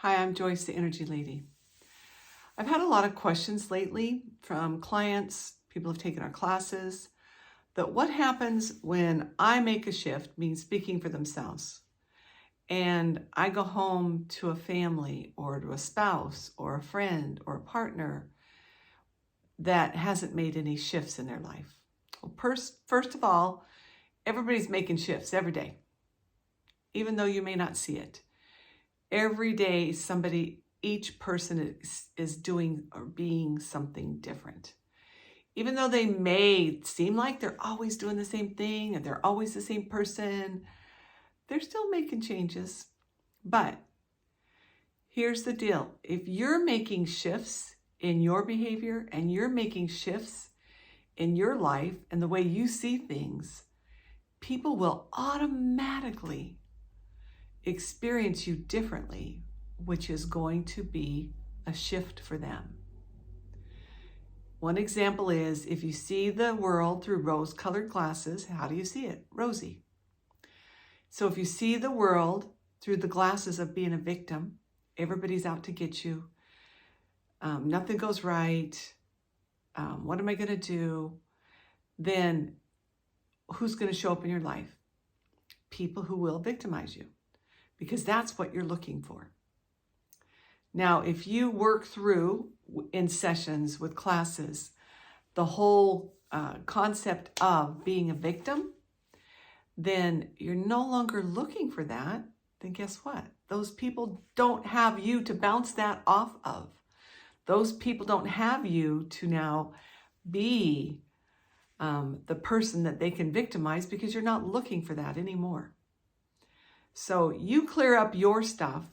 Hi, I'm Joyce, the Energy Lady. I've had a lot of questions lately from clients, people have taken our classes, that what happens when I make a shift, means speaking for themselves, and I go home to a family or to a spouse or a friend or a partner that hasn't made any shifts in their life. Well, first of all, everybody's making shifts every day, even though you may not see it. Every day, each person is doing or being something different. Even though they may seem like they're always doing the same thing and they're always the same person, they're still making changes. But here's the deal. If you're making shifts in your behavior and you're making shifts in your life and the way you see things, people will automatically experience you differently, which is going to be a shift for them. One example is if you see the world through rose-colored glasses, how do you see it? Rosy. So if you see the world through the glasses of being a victim, everybody's out to get you, nothing goes right, what am I going to do? Then who's going to show up in your life? People who will victimize you, because that's what you're looking for. Now, if you work through in sessions with classes, the whole concept of being a victim, then you're no longer looking for that. Then guess what? Those people don't have you to bounce that off of. Those people don't have you to now be the person that they can victimize, because you're not looking for that anymore. So you clear up your stuff,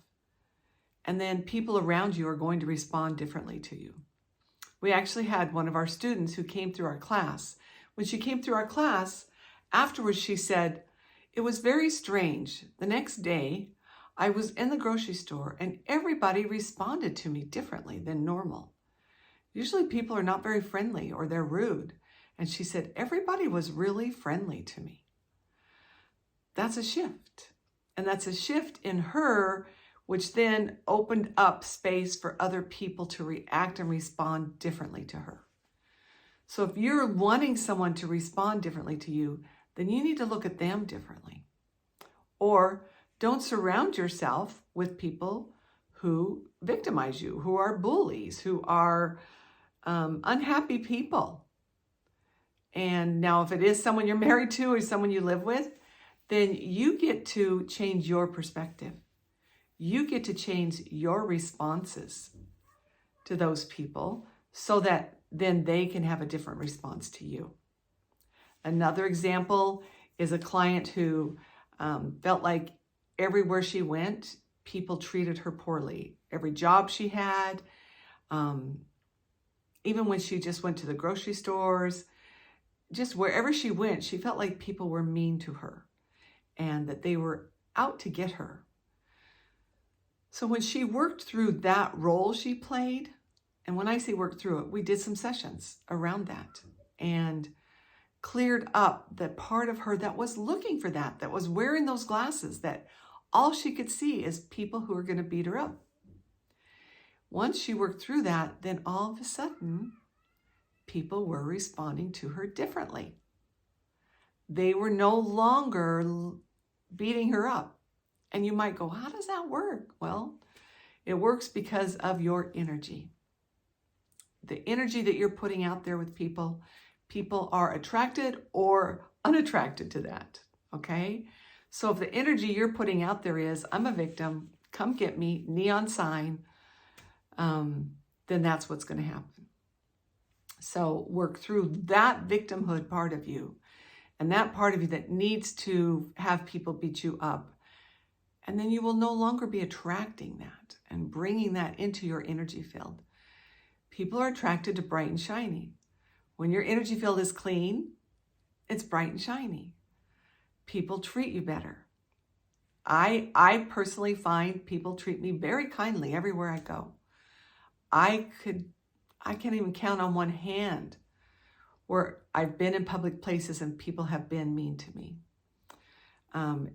and then people around you are going to respond differently to you. We actually had one of our students who came through our class. When she came through our class, afterwards she said, "It was very strange. The next day, I was in the grocery store and everybody responded to me differently than normal. Usually people are not very friendly or they're rude." And she said, "Everybody was really friendly to me." That's a shift. And that's a shift in her, which then opened up space for other people to react and respond differently to her. So if you're wanting someone to respond differently to you, then you need to look at them differently. Or don't surround yourself with people who victimize you, who are bullies, who are unhappy people. And now if it is someone you're married to or someone you live with, then you get to change your perspective. You get to change your responses to those people so that then they can have a different response to you. Another example is a client who felt like everywhere she went, people treated her poorly. Every job she had, even when she just went to the grocery stores, just wherever she went, she felt like people were mean to her and that they were out to get her. So when she worked through that role she played, and when I say worked through it, we did some sessions around that and cleared up the part of her that was looking for that was wearing those glasses, that all she could see is people who are going to beat her up. Once she worked through that, then all of a sudden, people were responding to her differently. They were no longer beating her up. And you might go, how does that work? Well, it works because of your energy. The energy that you're putting out there with people, people are attracted or unattracted to that, okay? So if the energy you're putting out there is, I'm a victim, come get me, neon sign, then that's what's going to happen. So work through that victimhood part of you and that part of you that needs to have people beat you up. And then you will no longer be attracting that and bringing that into your energy field. People are attracted to bright and shiny. When your energy field is clean, it's bright and shiny. People treat you better. I personally find people treat me very kindly everywhere I go. I can't even count on one hand where I've been in public places and people have been mean to me.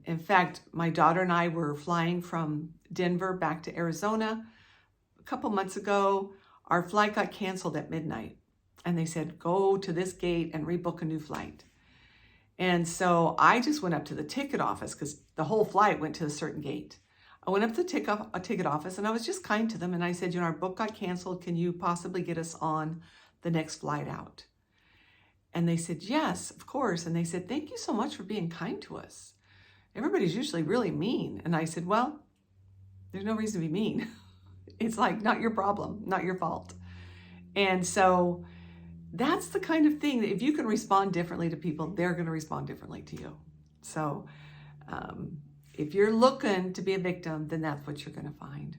In fact, my daughter and I were flying from Denver back to Arizona a couple months ago. Our flight got canceled at midnight, and they said, go to this gate and rebook a new flight. And so I just went up to the ticket office because the whole flight went to a certain gate. I went up to the ticket office, and I was just kind to them. And I said, our book got canceled. Can you possibly get us on the next flight out? And they said, yes, of course. And they said, thank you so much for being kind to us. Everybody's usually really mean. And I said, well, there's no reason to be mean. It's like, not your problem, not your fault. And so that's the kind of thing that if you can respond differently to people, they're going to respond differently to you. So if you're looking to be a victim, then that's what you're going to find.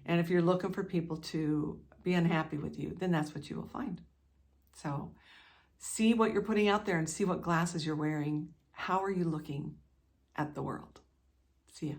And if you're looking for people to be unhappy with you, then that's what you will find. So see what you're putting out there and see what glasses you're wearing. How are you looking at the world? See ya.